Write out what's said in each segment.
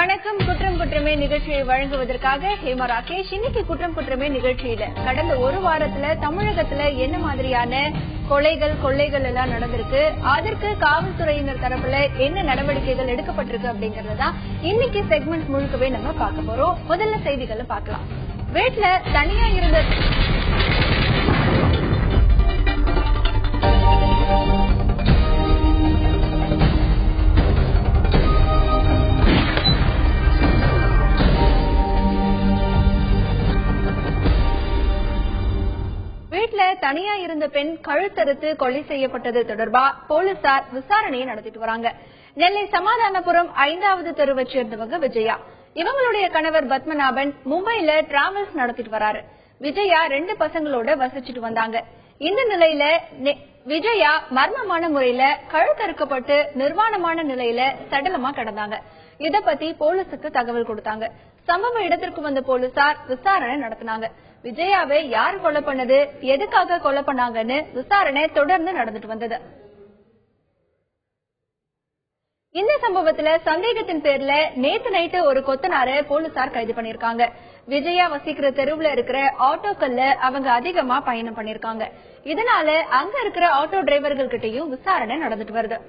வணக்கம். குற்றம் குற்றமே நிகழ்ச்சியை வழங்குவதற்காக ஹேமா ராகேஷ். இன்னைக்கு குற்றம் குற்றமே நிகழ்ச்சியில கடந்த ஒரு வாரத்துல தமிழகத்துல என்ன மாதிரியான கொள்ளைகள் எல்லாம் நடந்திருக்கு, அதற்கு காவல்துறையினர் தரப்புல என்ன நடவடிக்கைகள் எடுக்கப்பட்டிருக்கு அப்படிங்கறதுதான் இன்னைக்கு செக்மெண்ட் முழுக்கவே நம்ம பார்க்க போறோம். முதல்ல செய்திகளை பார்க்கலாம். வீட்டுல தனியா இருந்த தனியா இருந்த பெண் கழுத்தறுத்து கொலை செய்யப்பட்டது தொடர்பா போலீசார் விசாரணையை நடத்திட்டு வராங்க. நெல்லை சமாதானபுரம் 5வது தெருவை சேர்ந்தவங்க விஜயா. இவங்களுடைய கணவர் பத்மநாபன் மும்பைல டிராவல்ஸ் நடத்திட்டு வராரு. விஜயா 2 பசங்களோட வசிச்சுட்டு வந்தாங்க. இந்த நிலையில விஜயா மர்மமான முறையில கழுத்தறுக்கப்பட்டு நிர்வாணமான நிலையில சடலமா கிடந்தாங்க. இத பத்தி போலீசுக்கு தகவல் கொடுத்தாங்க. சம்பவ இடத்திற்கு வந்த போலீசார் விசாரணை நடத்தினாங்க. விஜயாவை யார் கொலை பண்ணது, எதுக்காக கொலை பண்ணாங்கன்னு விசாரணை தொடர்ந்து நடந்துட்டு வந்தது. இந்த சம்பவத்துல சந்தேகத்தின் பேர்ல நேத்து நைட்டு ஒரு கொத்தனார போலீசார் கைது பண்ணிருக்காங்க. விஜயா வசிக்கிற தெருவுல இருக்கிற ஆட்டோக்கள்ல அவங்க அதிகமா பயணம் பண்ணிருக்காங்க. இதனால அங்க இருக்கிற ஆட்டோ டிரைவர்கள் கிட்டையும் விசாரணை நடந்துட்டு வருது.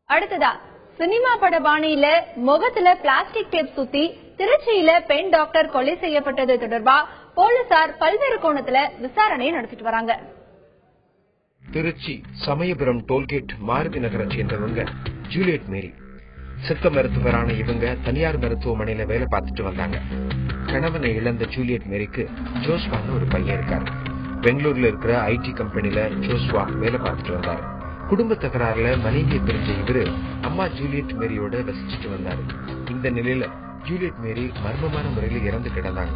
அடுத்ததா சினிமா பட பாணியில முகத்துல பிளாஸ்டிக் டேப் சுத்தி திருச்சியில பெண் டாக்டர் கொலை செய்யப்பட்டது தொடர்பா போலீசார் பல்வேறு கோணத்துல விசாரணை நடத்திட்டு வராங்க. திருச்சி சமயபுரம் டோல்கேட் மாருதி நகரை சேர்ந்தவங்க ஜூலியட் மேரி. சித்த மருத்துவரான இவங்க தனியார் மருத்துவமனையில வேலை பார்த்துட்டு வந்தாங்க. கணவனை இழந்த ஜூலியட் மேரிக்கு ஜோஸ்வான்னு ஒரு பையன் இருக்காரு. பெங்களூர்ல இருக்கிற ஐடி கம்பெனில ஜோஸ்வா வேலை பார்த்துட்டு வந்தாரு. குடும்ப தகராறுல மனைவியை பிரிஞ்ச இவரு அம்மா ஜூலியட் மேரியோட வசிச்சுட்டு வந்தாரு. இந்த நிலையில ஜூலியட் மேரி மர்மமான முறையில இறந்து கிடந்தாங்க.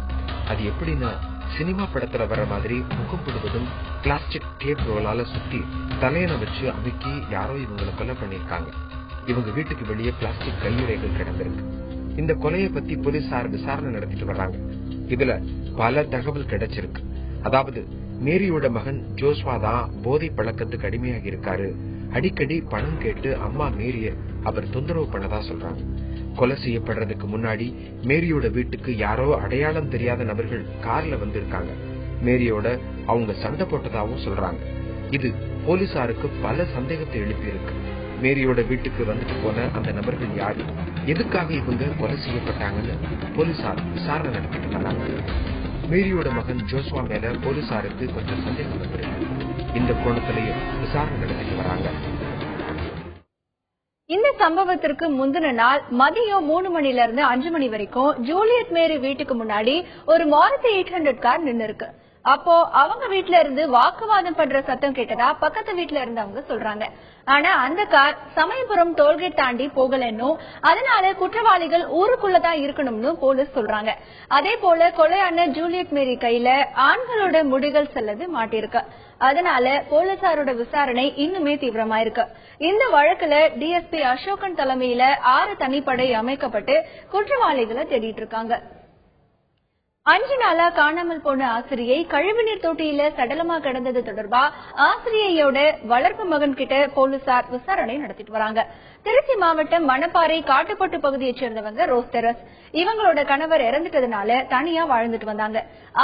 அது எப்படின்னா, சினிமா படத்துல வர மாதிரி முகம் முழுவதும் பிளாஸ்டிக் டேப் ரோலால சுத்தி தலையணை வச்சு அமுக்கி யாரோ இவங்களை கொலை பண்ணிருக்காங்க. இவங்க வீட்டுக்கு வெளியே பிளாஸ்டிக் கையுறைகள் கிடந்திருக்கு. இந்த கொலையை பத்தி போலீசார் விசாரணை நடத்திட்டு வர்றாங்க. இதுல பல தகவல் கிடைச்சிருக்கு. அதாவது மேரியோட மகன் ஜோஸ்வா தான் போதை பழக்கத்துக்கு அடிமையாகி இருக்காரு. அடிக்கடி பணம் கேட்டு அம்மா மேரிய அவர் தொந்தரவு பண்ணதா சொல்றாங்க. கொலை செய்யப்படுறதுக்கு முன்னாடி மேரியோட வீட்டுக்கு யாரோ அடையாளம் தெரியாத நபர்கள் கார்ல வந்திருக்காங்க. மேரியோட அவங்க சண்டை போட்டதாவும் சொல்றாங்க. இது போலீசாருக்கு பல சந்தேகத்தை எழுப்பியிருக்கு. மேரியோட வீட்டுக்கு வந்துட்டு போன அந்த நபர்கள் யாரு, எதுக்காக இவங்க கொலை செய்யப்பட்டாங்கன்னு போலீசார் விசாரணை நடத்திட்டு வந்தாங்க. மேரியோட மகன் ஜோஸ்வா மேல போலீசாருக்கு கொஞ்சம் சந்தேகம் வந்திருக்கு. இந்த கோணத்திலையும் விசாரணை நடத்திட்டு வராங்க. இந்த சம்பவத்திற்கு முந்தின நாள் மதியம் 3 மணில இருந்து 5 மணி வரைக்கும் ஜூலியட் மேரி வீட்டுக்கு முன்னாடி ஒரு மாருதி 800 கார் நின்னு இருக்கு. அப்போ அவங்க வீட்டுல இருந்து வாக்குவாதம் பண்ற சத்தம் கேட்டதா பக்கத்து வீட்டுல இருந்தவங்க சொல்றாங்க. ஆனா அந்த கார் சமயபுரம் டோல்கேட் தாண்டி போகலன்னும், அதனால குற்றவாளிகள் ஊருக்குள்ளதான் இருக்கணும்னு போலீஸ் சொல்றாங்க. அதே போல கொலையான ஜூலியட் மேரி கையில ஆண்களோட முடிகள் செல்லது மாட்டிருக்கு. அதனால போலீசாரோட விசாரணை இன்னுமே தீவிரமா இருக்கு. இந்த வழக்குல டிஎஸ்பி அசோகன் தலைமையில 6 தனிப்படை அமைக்கப்பட்டு குற்றவாளிகளை தேடிட்டு இருக்காங்க. 5 நாளா காணாமல் போன ஆசிரியை கழிவுநீர் தொட்டியில சடலமா கிடந்தது தொடர்பா ஆசிரியையோட வளர்ப்பு மகன் கிட்ட போலீசார் விசாரணை நடத்திட்டு வராங்க. திருச்சி மாவட்டம் மணப்பாறை காட்டுப்பட்டு பகுதியை சேர்ந்தவங்க ரோஸ் தெரஸ். இவங்களோட கணவர் இறந்துட்டதுனால தனியா வாழ்ந்துட்டு வந்தாங்க.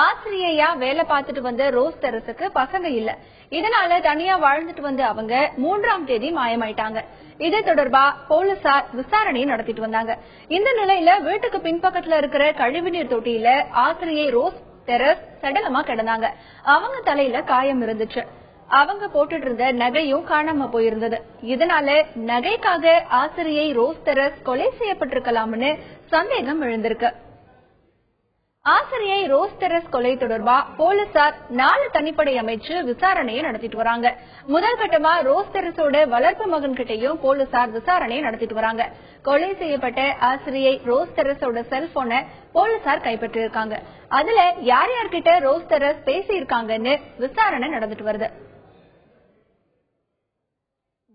ஆசிரியையா வேலை பார்த்துட்டு வந்த ரோஸ் தெரஸுக்கு பசங்க இல்ல. இதனால தனியா வாழ்ந்துட்டு வந்த அவங்க 3ஆம் தேதி மாயமாயிட்டாங்க. இது தொடர்பா போலீசார் விசாரணையை நடத்திட்டு வந்தாங்க. இந்த நிலையில வீட்டுக்கு பின்பக்கத்துல இருக்கிற கழிவுநீர் தொட்டியில ஆசிரியை ரோஸ் தெரஸ் சடலமா கிடந்தாங்க. அவங்க தலையில காயம் இருந்துச்சு. அவங்க போட்டுட்டு இருந்த நகையும் காணாம போயிருந்தது. இதனால நகைக்காக ஆசிரியை ரோஸ் தெரஸ் கொலை செய்யப்பட்டிருக்கலாம்னு சந்தேகம் எழுந்திருக்கு. ஆசிரியை ரோஸ் தெரஸ் கொலை தொடர்பா போலீசார் 4 தனிப்படை அமைச்சு விசாரணையை நடத்திட்டு வராங்க. முதல் கட்டமா ரோஸ் தெரஸோட வளர்ப்பு மகன் கிட்டையும் போலீசார் விசாரணையை நடத்திட்டு வராங்க. கொலை செய்யப்பட்ட ஆசிரியை ரோஸ் தெரஸோட செல்போனை போலீசார் கைப்பற்றிருக்காங்க. அதுல யார் யார்கிட்ட ரோஸ் தெரஸ் பேசி இருக்காங்கன்னு விசாரணை நடந்துட்டு வருது.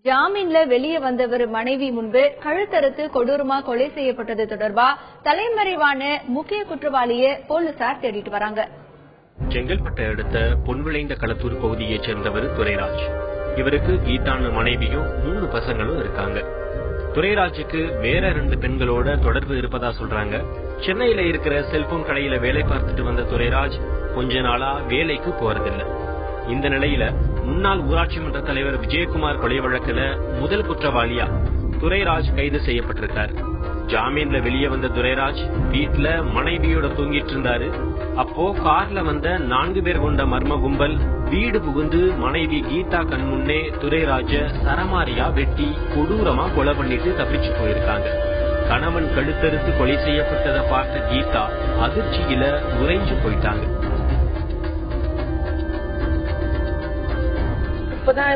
ஜாமீன்ல வெளியே வந்தவர் மனைவி முன்பு கழுத்தறுத்து கொடூரமா கொலை செய்யப்பட்டது தொடர்பா தலைமறைவான முக்கிய குற்றவாளியை போலீசார் தேடிட்டு வராங்க. செங்கல்பட்டை அடுத்த பொன்விளைந்த களத்தூர் பகுதியைச் சேர்ந்தவர் துரைராஜ். இவருக்கு கீதான மனைவியும் 3 பசங்களும் இருக்காங்க. துரைராஜுக்கு வேற 2 பெண்களோட தொடர்பு இருப்பதா சொல்றாங்க. சென்னையில இருக்கிற செல்போன் கடையில வேலை பார்த்துட்டு வந்த துரைராஜ் கொஞ்ச நாளா வேலைக்கு போறதில்லை. இந்த நிலையில முன்னாள் ஊராட்சி மன்ற தலைவர் விஜயகுமார் கொலை வழக்குல முதல் குற்றவாளியா துரைராஜ் கைது செய்யப்பட்டிருக்காரு. ஜாமீன்ல வெளியே வந்த துரைராஜ் வீட்டுல மனைவியோட தூங்கிட்டு இருந்தாரு. அப்போ கார்ல வந்த 4 பேர் கொண்ட மர்ம கும்பல் வீடு புகுந்து மனைவி கீதா கண் முன்னே துரைராஜ சரமாரியா வெட்டி கொடூரமா கொலை பண்ணிட்டு தப்பிச்சு போயிருக்காங்க. கணவன் கழுத்தறுத்து கொலை செய்யப்பட்டதை பார்த்த கீதா அதிர்ச்சியில உறைஞ்சு போயிட்டாங்க. இப்பதான்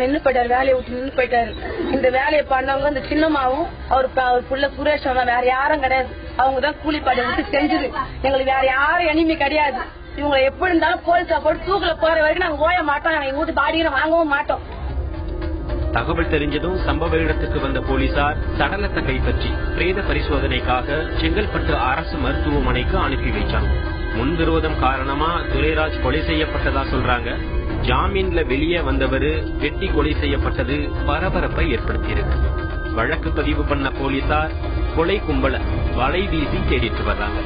நின்று போயிட்டாரு, வேலையை விட்டு நின்று போயிட்டாரு. இந்த வேலையை பண்ணவங்க இந்த சின்னமாவும் அவர் புள்ள சுரேஷம் தான், வேற யாரும் கிடையாது. அவங்கதான் கூலிப்பாடு விட்டு செஞ்சது. எங்களுக்கு வேற யாரும் எனிமே கிடையாது. இவங்க எப்படி இருந்தாலும் போலீஸா போட்டு தூக்கல போற வரைக்கும் நாங்க ஓய மாட்டோம். நாங்க வீட்டு பாடியை வாங்கவும் மாட்டோம். தகவல் தெரிஞ்சதும் சம்பவ இடத்துக்கு வந்த போலீசார் சடலத்தை கைப்பற்றி பிரேத பரிசோதனைக்காக செங்கல்பட்டு அரசு மருத்துவமனைக்கு அனுப்பி வைச்சாங்க. முன்விரோதம் காரணமா துரைராஜ் கொலை செய்யப்பட்டதா சொல்றாங்க. ஜாமீன்ல வெளியே வந்தவரு வெட்டி கொலை செய்யப்பட்டது பரபரப்பை ஏற்படுத்தியிருக்கு. வழக்கு பதிவு பண்ண போலீசார் கொலை கும்பல வலை வீசி தேடிட்டு வர்றாங்க.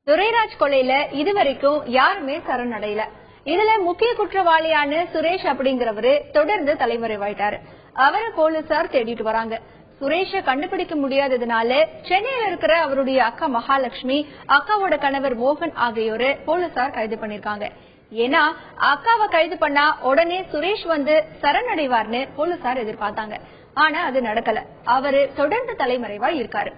துரைராஜ் கொலையில இதுவரைக்கும் யாருமே சரணடையல. இதுல முக்கிய குற்றவாளியான சுரேஷ் அப்படிங்கிறவரு தொடர்ந்து தலைமறைவாயிட்டாரு. அவரை போலீசார் தேடிட்டு வராங்க. சுரேஷ கண்டுபிடிக்க முடியாததுனால சென்னையில இருக்கிற அவருடைய அக்கா மகாலட்சுமி, அக்காவோட கணவர் மோகன் ஆகியோரை போலீசார் கைது பண்ணிருக்காங்க. ஏன்னா அக்காவை கைது பண்ணா உடனே சுரேஷ் வந்து சரணடைவார்னு போலீசார் எதிர்பார்த்தாங்க. ஆனா அது நடக்கல. அவரு தொடர்ந்து தலைமறைவா இருக்காரு.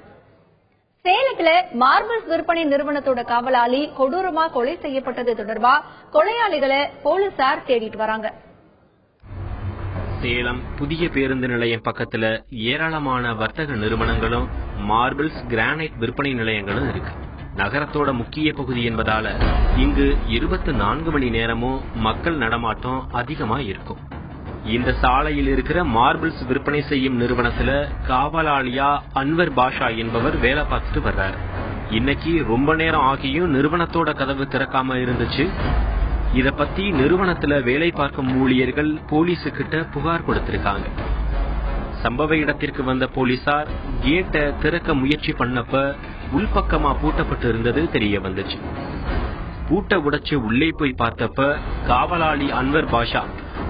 சேலத்துல மார்பிள்ஸ் விற்பனை நிறுவனத்தோட காவலாளி கொடூரமா கொலை செய்யப்பட்டது தொடர்பா கொலையாளிகளை போலீசார் தேடிட்டு வராங்க. சேலம் புதிய பேருந்து நிலையம் பக்கத்துல ஏராளமான வர்த்தக நிறுவனங்களும் மார்பிள்ஸ் கிரானைட் விற்பனை நிலையங்களும் இருக்கு. நகரத்தோட முக்கிய பகுதி என்பதால இங்கு 24 மணி நேரமும் மக்கள் நடமாட்டம் அதிகமா இருக்கும். இந்த சாலையில் இருக்கிற மார்பிள்ஸ் விற்பனை செய்யும் நிறுவனத்துல காவலாளியா அன்வர் பாஷா என்பவர் வேலை பார்த்துட்டு வர்றாரு. இன்னைக்கு ரொம்ப நேரம் ஆகியும் நிறுவனத்தோட கதவு திறக்காம இருந்துச்சு. இத பத்தி நிறுவனத்துல வேலை பார்க்கும் ஊழியர்கள் போலீஸுக்கிட்ட புகார் கொடுத்திருக்காங்க. சம்பவ இடத்திற்கு வந்த போலீசார் கேட்டை திறக்க முயற்சி பண்ணப்ப உள்பக்கமா பூட்டப்பட்டு இருந்தது தெரிய வந்துச்சு. பூட்டை உடைச்சு உள்ளே போய் பார்த்தப்ப காவலாளி அன்வர் பாஷா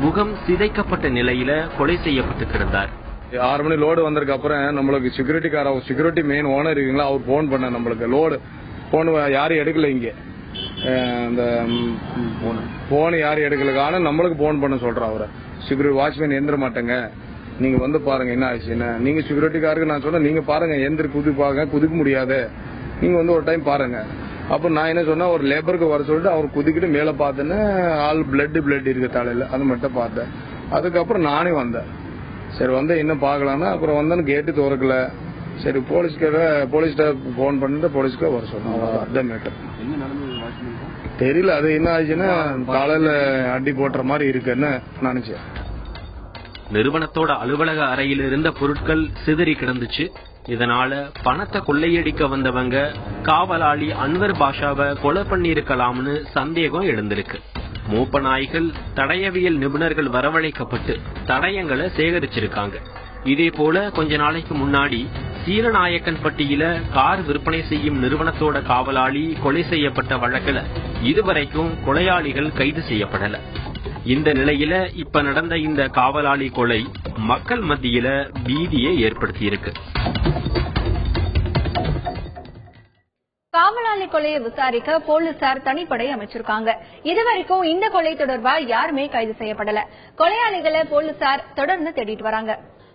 முகம் சிதைக்கப்பட்ட நிலையில கொலை செய்யப்பட்டு கிடந்தார். 6 மணி லோடு வந்ததுக்கு அப்புறம் நம்மளுக்கு செக்யூரிட்டி மெயின் ஓனர் இருக்குங்களா, அவர் போன் பண்ண நம்மளுக்கு லோடு போன் யாரும் எடுக்கல. இங்க இந்த போன் யாரும் எடுக்கலக்கான நம்மளுக்கு போன் பண்ண சொல்றோம். அவரை செக்யூரிட்டி வாட்ச்மேன் எந்திர மாட்டேங்க, நீங்க வந்து பாருங்க என்ன ஆச்சு. என்ன நீங்க செக்யூரிட்டிக்காருக்கு நான் சொன்னேன், நீங்க பாருங்க எந்திர குதிக்க முடியாது, நீங்க வந்து ஒரு டைம் பாருங்க. அப்ப நான் என்ன சொன்னா ஒரு லேபருக்கு வர சொல்லிட்டு அவர் குதிக்கிட்டு மேல பார்த்தேன்னு ஆள் பிளட் இருக்கு தலையில, அது மட்டும் பார்த்தேன். அதுக்கப்புறம் நானே வந்தேன். சரி வந்து என்ன பாக்கலாம்னா அப்புறம் வந்தேன்னு கேட்டு திறக்கல. சரி போலீஸ்ட போன் பண்ணிட்டு போலீஸ்க்கு வர சொன்னோம். அதான் மேட்டர் தெரியல. அது என்ன ஆச்சுன்னா காலையில அடி போட்டுற மாதிரி இருக்குன்னு நினைச்சேன். நிறுவனத்தோட அலுவலக அறையில் இருந்த பொருட்கள் சிதறி கிடந்துச்சு. இதனால பணத்தை கொள்ளையடிக்க வந்தவங்க காவலாளி அன்வர் பாஷாவை கொலை பண்ணிருக்கலாம்னு சந்தேகம் எழுந்திருக்கு. மூப்ப நாய்கள் தடயவியல் நிபுணர்கள் வரவழைக்கப்பட்டு தடயங்களை சேகரிச்சிருக்காங்க. இதே போல கொஞ்ச நாளைக்கு முன்னாடி சீலநாயக்கன்பட்டியில கார் விற்பனை செய்யும் நிறுவனத்தோட காவலாளி கொலை செய்யப்பட்ட வழக்குல இதுவரைக்கும் கொலையாளிகள் கைது செய்யப்படல. இந்த நிலையில இப்ப நடந்த இந்த காவலாளி கொலை மக்கள் மத்தியில பீதியை ஏற்படுத்தியிருக்கு. காவலாளி கொலையை விசாரிக்க போலீசார் தனிப்படை அமைச்சிருக்காங்க. இதுவரைக்கும் இந்த கொலை தொடர்பா யாருமே கைது செய்யப்படல. கொலையாளிகளை போலீசார் தொடர்ந்து தேடிட்டு வராங்க.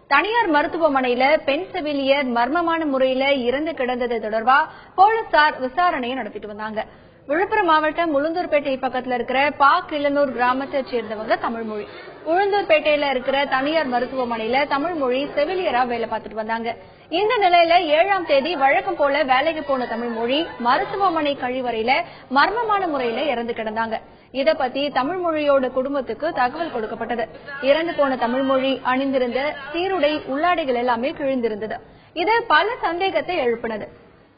தனியார் மருத்துவமனையில பெண் செவிலியர் மர்மமான முறையில இறந்து கிடந்தது தொடர்பா போலீசார் விசாரணையை நடத்திட்டு வந்தாங்க. விழுப்புரம் மாவட்டம் உளுந்தூர்பேட்டை பக்கத்துல இருக்கிற பாக்கிலனூர் கிராமத்தை சேர்ந்தவங்க தமிழ்மொழி. உளுந்தூர்பேட்டையில இருக்கிற தனியார் மருத்துவமனையில தமிழ்மொழி செவிலியரா வேலை பார்த்துட்டு வந்தாங்க. இந்த நிலையில 7ஆம் தேதி வழக்கம் போல வேலைக்கு போன தமிழ்மொழி மருத்துவமனை கழிவறையில மர்மமான முறையில இறந்து கிடந்தாங்க. இத பத்தி தமிழ்மொழியோட குடும்பத்துக்கு தகவல் கொடுக்கப்பட்டது. இறந்து போன தமிழ்மொழி அணிந்திருந்த சீருடை உள்ளாடைகள் எல்லாமே கிழிந்திருந்தது. இது பல சந்தேகத்தை எழுப்பினது.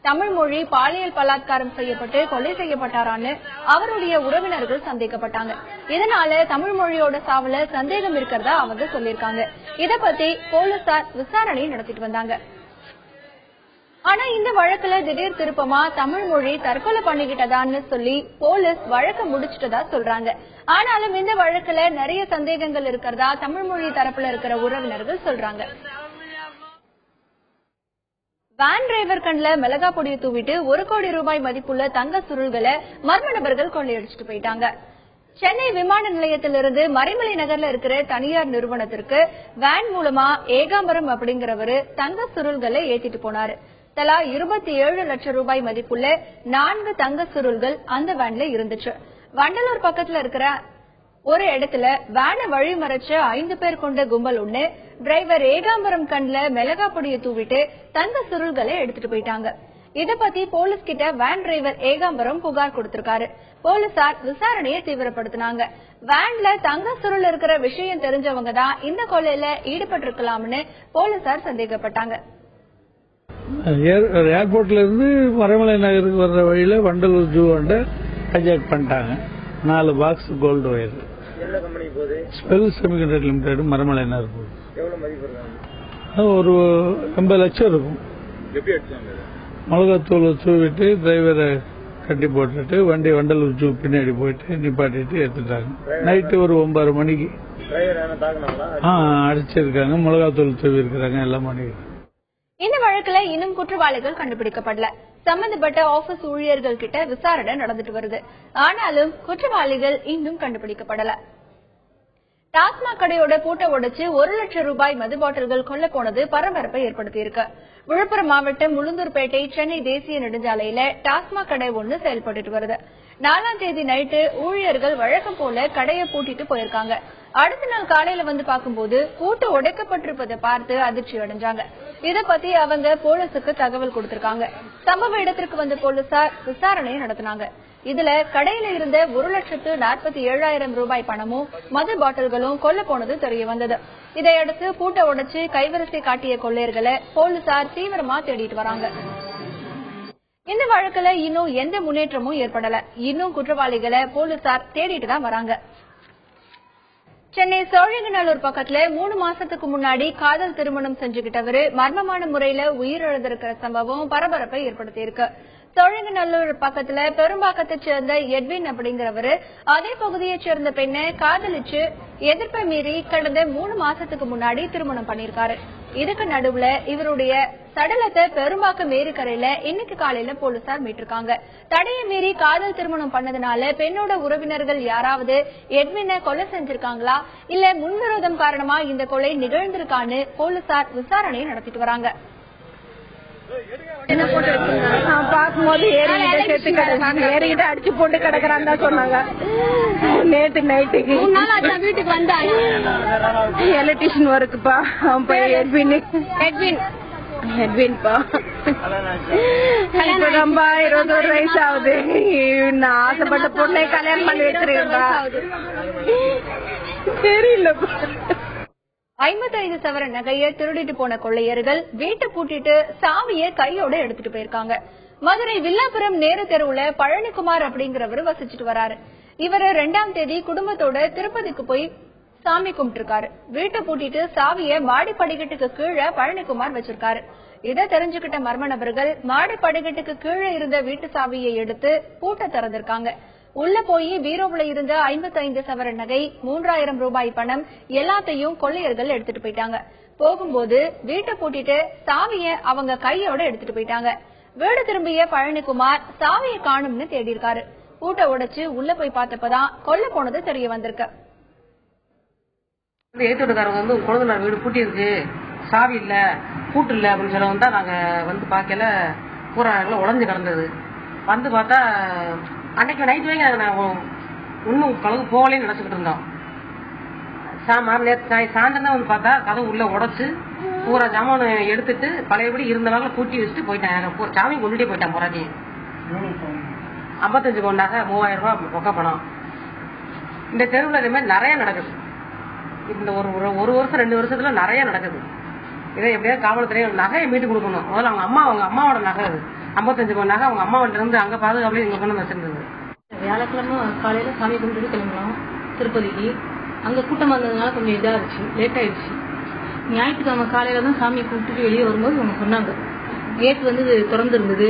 தமிழ்மொழி பாலியல் பலாத்காரம் செய்யப்பட்டு கொலை செய்யப்பட்டாரான்னு அவருடைய உறவினர்கள் சந்தேகப்பட்டாங்க. இதனால தமிழ்மொழியோட சாவுல சந்தேகம் இருக்கிறதா அவங்க சொல்லிருக்காங்க. இத பத்தி போலீசார் விசாரணை நடத்திட்டு வந்தாங்க. ஆனா இந்த வழக்குல திடீர் திருப்பமா தமிழ்மொழி தற்கொலை பண்ணிக்கிட்டதான்னு சொல்லி போலீஸ் வழக்கு முடிச்சிட்டதா சொல்றாங்க. ஆனாலும் இந்த வழக்குல நிறைய சந்தேகங்கள் இருக்கிறதா தமிழ்மொழி தரப்புல இருக்கிற உறவினர்கள் சொல்றாங்க. வேன் டிரைவர் கண்ல மிளகா பொடியை தூவிட்டு 1 கோடி ரூபாய் மதிப்புள்ள தங்க சுருள்களை மர்ம நபர்கள் கொள்ளையடிச்சிட்டு போயிட்டாங்க. சென்னை விமான நிலையத்திலிருந்து மறைமலை நகர்ல இருக்கிற தனியார் நிறுவனத்திற்கு வேன் மூலமா ஏகாம்பரம் அப்படிங்கிறவரு தங்க சுருள்களை ஏத்திட்டு போனாரு. தலா 27 லட்சம் ரூபாய் மதிப்புள்ள 4 தங்க சுருள்கள் அந்த வேன்ல இருந்துச்சு. வண்டலூர் பக்கத்துல இருக்கிற ஒரு இடத்துல வேனை வழிமறைச்ச 5 பேர் கொண்ட கும்பல் ஒண்ணு டிரைவர் ஏகாம்பரம் கண்ல மிளகா பொடியை தூவிட்டு தங்க சுருள்களை எடுத்துட்டு போயிட்டாங்க. இத பத்தி போலீஸ் கிட்ட வேன் டிரைவர் ஏகாம்பரம் புகார் கொடுத்திருக்காரு. போலீசார் விசாரணையை தீவிரப்படுத்தினாங்க. வேன்ல தங்க சுருள் இருக்கிற விஷயம் தெரிஞ்சவங்க தான் இந்த கொள்ளையில ஈடுபட்டிருக்கலாம்னு போலீசார் சந்தேகப்பட்டாங்க. ஏர்போர்ட்ல இருந்து மறைமலை நகருக்கு வர்ற வழியில வண்டலூர் ஜூ ஹைஜாக் பண்ணிட்டாங்க. 4 box gold wire. SPEL semiconductor limited Maraimalai Nagar ஒரு 80 லட்சம் இருக்கும். மிளகாத்தூள் தூவிட்டு டிரைவரை கட்டி போட்டுட்டு வண்டி வண்டலூர் ஜூ பின்னாடி போயிட்டு நிப்பாட்டிட்டு எடுத்துட்டாங்க. நைட்டு ஒரு 9:30 மணிக்கு அடிச்சிருக்காங்க. மிளகாத்தூள் தூவி இருக்கிறாங்க எல்லாம் பண்ணிட்டு. இந்த வழக்குல இன்னும் குற்றவாளிகள் கண்டுபிடிக்கப்படல. சம்பந்தப்பட்ட ஆபீஸ் ஊழியர்கள் கிட்ட விசாரணை நடந்துட்டு வருது. ஆனாலும் குற்றவாளிகள் இன்னும் கண்டுபிடிக்கப்படல. டாஸ்மாக் கடையோட பூட்டை உடைச்சு 1 லட்சம் ரூபாய் மது பாட்டில்கள் கொல்ல போனது பரபரப்பை ஏற்படுத்தியிருக்கு. விழுப்புரம் மாவட்டம் உளுந்தூர்பேட்டை சென்னை தேசிய நெடுஞ்சாலையில டாஸ்மாக் கடை ஒண்ணு செயல்பட்டு வருது. 4ஆம் தேதி நைட்டு ஊழியர்கள் வழக்கம் போல கடையை பூட்டிட்டு போயிருக்காங்க. அடுத்த நாள் காலையில வந்து பார்க்கும்போது பூட்டு உடைக்கப்பட்டிருப்பதை பார்த்து அதிர்ச்சி அடைஞ்சாங்க. இத பத்தி அவங்க போலீசுக்கு தகவல் கொடுத்திருக்காங்க. சம்பவ இடத்திற்கு வந்த போலீசார் விசாரணை நடத்தினாங்க. இதுல கடையில இருந்த 1,47,000 ரூபாய் பணமும் மது பாட்டில்களும் கொல்ல போனது தெரிய வந்தது. இதையடுத்து பூட்டை உடைச்சு கைவரிசை காட்டிய கொள்ளையர்களை போலீசார் தீவிரமா தேடிட்டு வராங்க. இந்த வழக்குல இன்னும் எந்த முன்னேற்றமும் ஏற்படல. இன்னும் குற்றவாளிகளை போலீசார் தேடிட்டு தான் வராங்க. சென்னை சோழிங்கநல்லூர் பக்கத்துல 3 மாசத்துக்கு முன்னாடி காதல் திருமணம் செஞ்சுக்கிட்டவரு மர்மமான முறையில உயிரிழந்திருக்கிற சம்பவம் பரபரப்பை ஏற்படுத்தியிருக்கு. சோழிங்கநல்லூர் பக்கத்துல பெரும்பாக்கத்தை சேர்ந்த எட்வின் அப்படிங்கிறவரு அதே பகுதியைச் சேர்ந்த பெண்ணை காதலிச்சு எதிர்ப்பை மீறி கடந்த 3 மாசத்துக்கு முன்னாடி திருமணம் பண்ணிருக்காரு. இதுக்கு நடுவுல இவருடைய சடலத்தை பெரும்பாக்கம் ஏரிக்கரையில இன்னைக்கு காலையில போலீசார் மீட்டிருக்காங்க. தடையை மீறி காதல் திருமணம் பண்ணதுனால பெண்ணோட உறவினர்கள் யாராவது எட்வினை கொலை செஞ்சிருக்காங்களா இல்ல முன்விரோதம் காரணமா இந்த கொலை நிகழ்ந்திருக்கான்னு போலீசார் விசாரணையை நடத்திட்டு வராங்க. என்ன போட்டு பாக்கும்போது ஏறிக்கிட்ட செத்து கிடக்குறாங்க, ஏறிக்கிட்ட அடிச்சு போட்டு கிடக்குறான்னு தான் சொன்னாங்க. நேத்து நைட்டுக்கு வீட்டுக்கு வந்தாங்க. எலக்ட்ரிஷியன் ஒர்க்குப்பா. அவன் பேர் எட்வின்பா. இப்ப ரொம்ப 21 வயசு ஆகுது. நான் ஆசைப்பட்ட பொண்ணை கல்யாணம் பண்ணி வச்சிருக்கேன்பா. தெரியலப்பா. 55 சவரன் நகையை திருடிட்டு போன கொள்ளையர்கள் வீட்டை பூட்டிட்டு சாவியை கையோட எடுத்துட்டு போயிருக்காங்க. மதுரை வில்லாபுரம் நேரு தெருவுல பழனிக்குமார் அப்படிங்கிறவரு வசிச்சுட்டு வராரு. இவரு 2ஆம் தேதி குடும்பத்தோட திருப்பதிக்கு போய் சாமி கும்பிட்டு இருக்காரு. வீட்டை பூட்டிட்டு சாவிய மாடி படிக்கட்டுக்கு கீழே பழனிக்குமார் வச்சிருக்காரு. இதை தெரிஞ்சுக்கிட்ட மர்ம நபர்கள் மாடி படிக்கட்டுக்கு கீழே இருந்த வீட்டு சாவியை எடுத்து பூட்டை திறந்திருக்காங்க. உள்ள போய் பீரோவுல இருந்த 55 சவரன் நகை, 3000 ரூபாய் பணம் எல்லாத்தையும் கொள்ளையர்கள் எடுத்துட்டு போயிட்டாங்க. போகும்போது வீட்டை பூட்டிட்டு சாவிய அவங்க கையோட எடுத்துட்டு போயிட்டாங்க. வீடு திரும்பிய பழனிக்குமார் சாவியை காணும்னு தேடி இருக்காரு. பூட்டை உடைச்சு உள்ள போய் பார்த்தப்பதான் கொல்ல போனது தெரிய வந்திருக்கு. ஏத்தோட்டக்காரங்க குழந்தை வீடு பூட்டி இருக்கு, சாவி இல்ல, பூட்டு இல்ல அப்படின்னு சொல்ல வந்தா நாங்க வந்து பாக்கல பூரா உடஞ்சு கிடந்தது. வந்து பார்த்தா அன்னைக்கு நைட் வரைக்கும் நாங்கள் இன்னும் கலந்து போகலன்னு நினைச்சுக்கிட்டு இருந்தோம். நேற்று சாயந்தரம் தான் வந்து பார்த்தா கதவு உள்ள உடச்சு பூரா ஜாமான் எடுத்துட்டு பழையபடி இருந்தனால கூட்டி வச்சுட்டு போயிட்டேன். சாமி கொண்டுட்டே போயிட்டேன். புறாட்டி 55 கொண்டாக 3000 ரூபாய் ரொக்க பணம். இந்த தெருவில் இதே மாதிரி நிறைய நடக்குது. இந்த ஒரு வருஷம் 2 வருஷத்துல நிறைய நடக்குது. இதை எப்படியாவது காவல்துறை நகையை மீட்டு கொடுக்கணும். முதல்ல அவங்க அம்மாவோட நகை அது 55 பவுன் நகை அவங்க அம்மா வீட்டுல இருந்து அங்க பாதுகாப்புல இங்க கொண்டு வந்து வச்சிருந்தது. வியாழக்கிழமை காலையில சாமி கும்பிட்டு கிளம்புறோம் திருப்பதிக்கு. அங்க கூட்டமா இருந்ததுனால கொஞ்சம் இதா இருந்துச்சு, லேட் ஆயிடுச்சு. ஞாயிற்றுக்கிழமை காலையில தான் சாமியை கூப்பிட்டு வெளியே வரும்போது அவங்க சொன்னாங்க கேட் வந்து திறந்து இருந்தது,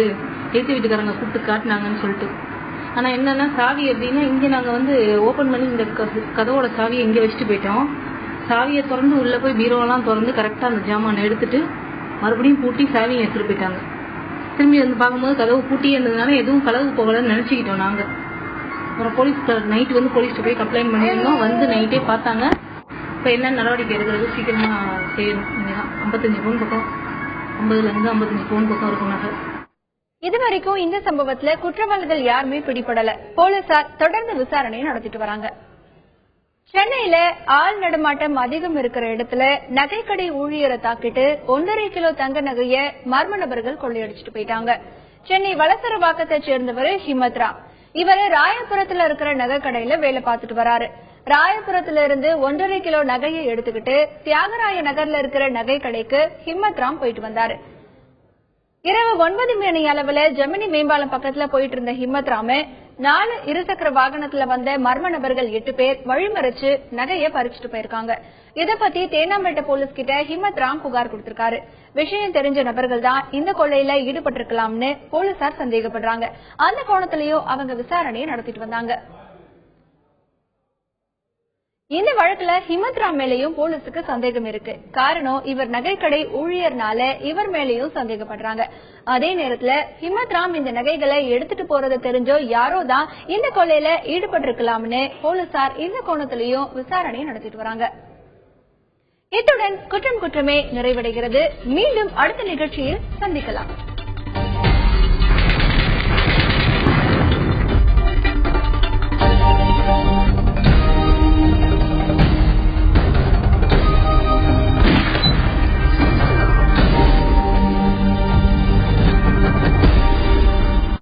எதிர்த்து வீட்டுக்காரங்க கூப்பிட்டு காட்டினாங்கன்னு சொல்லிட்டு. ஆனா என்னன்னா சாவி எப்படின்னா இங்க நாங்க வந்து ஓபன் பண்ணி இந்த கதவோட சாவியை இங்க வச்சுட்டு போயிட்டோம். சாவியை திறந்து உள்ள போய் பீரோலாம் திறந்து கரெக்டா அந்த ஜாமான் எடுத்துட்டு மறுபடியும் பூட்டி சாவியை எடுத்துட்டு போயிட்டாங்க. திரும்பி வந்து பார்க்கும்போது கதவு பூட்டியே இருந்ததுனால எதுவும் களவு போகலன்னு நினைச்சுக்கிட்டோம் நாங்க. அப்புறம் போலீஸ் நைட்டு வந்து போலீஸ்ட்டு போய் கம்ப்ளைண்ட் பண்ணியிருந்தோம். வந்து நைட்டே பார்த்தாங்க. இப்ப என்ன நடவடிக்கை எடுக்கிறது சீக்கிரமா செய்யணும். 55 பவுன் பக்கம் 50ல இருந்து 55 பவுன் பக்கம் இருக்கும் நகை. இதுவரைக்கும் இந்த சம்பவத்துல குற்றவாளிகள் யாருமே பிடிபடல. போலீசார் தொடர்ந்து விசாரணை நடத்திட்டு வராங்க. சென்னையில ஆள் நடமாட்டம் அதிகம் இருக்கிற இடத்துல நகைக்கடை ஊழியரை தாக்கிட்டு 1.5 கிலோ தங்க நகைய மர்ம நபர்கள் கொள்ளையடிச்சிட்டு போயிட்டாங்க. சென்னை வளசரவாக்கத்தை சேர்ந்தவர் ஹிமத்ரா. இவரு ராயபுரத்துல இருக்கிற நகை கடையில வேலை பார்த்துட்டு வராரு. ராயபுரத்துல இருந்து 1.5 கிலோ நகையை எடுத்துக்கிட்டு தியாகராய நகர்ல இருக்கிற நகை கடைக்கு ஹிமத்ராம் போயிட்டு வந்தாரு. இரவு 9 மணி அளவுல ஜெமினி மேம்பாலம் பக்கத்துல போயிட்டு இருந்த ஹிமத்ராம 4 இருசக்கர வாகனத்துல வந்த மர்ம நபர்கள் 8 பேர் வழிமறிச்சு நகைய பறிச்சுட்டு போயிருக்காங்க. இத பத்தி தேனாம்பேட்டை போலீஸ் கிட்ட ஹிமத்ராம் புகார் கொடுத்திருக்காரு. விஷயம் தெரிஞ்ச நபர்கள் தான் இந்த கொள்ளையில ஈடுபட்டிருக்கலாம்னு போலீசார் சந்தேகப்படுறாங்க. அந்த கோணத்திலயும் அவங்க விசாரணையை நடத்திட்டு வந்தாங்க. இந்த வழக்குல ஹிமத்ராம் மேலேயும் போலீஸுக்கு சந்தேகம் இருக்கு. காரணம் இவர் நகைக்கடை ஊழியர்னால இவர் மேலேயும் சந்தேகப்படுறாங்க. அதே நேரத்துல ஹிமத்ராம் இந்த நகைகளை எடுத்துட்டு போறதை தெரிஞ்சோ யாரோ தான் இந்த கொள்ளையில ஈடுபட்டிருக்கலாம்னு போலீசார் இந்த கோணத்திலையும் விசாரணை நடத்திட்டு வராங்க. இத்துடன் குற்றம் குற்றமே நிறைவடைகிறது. மீண்டும் அடுத்த நிகழ்ச்சியில் சந்திக்கலாம்.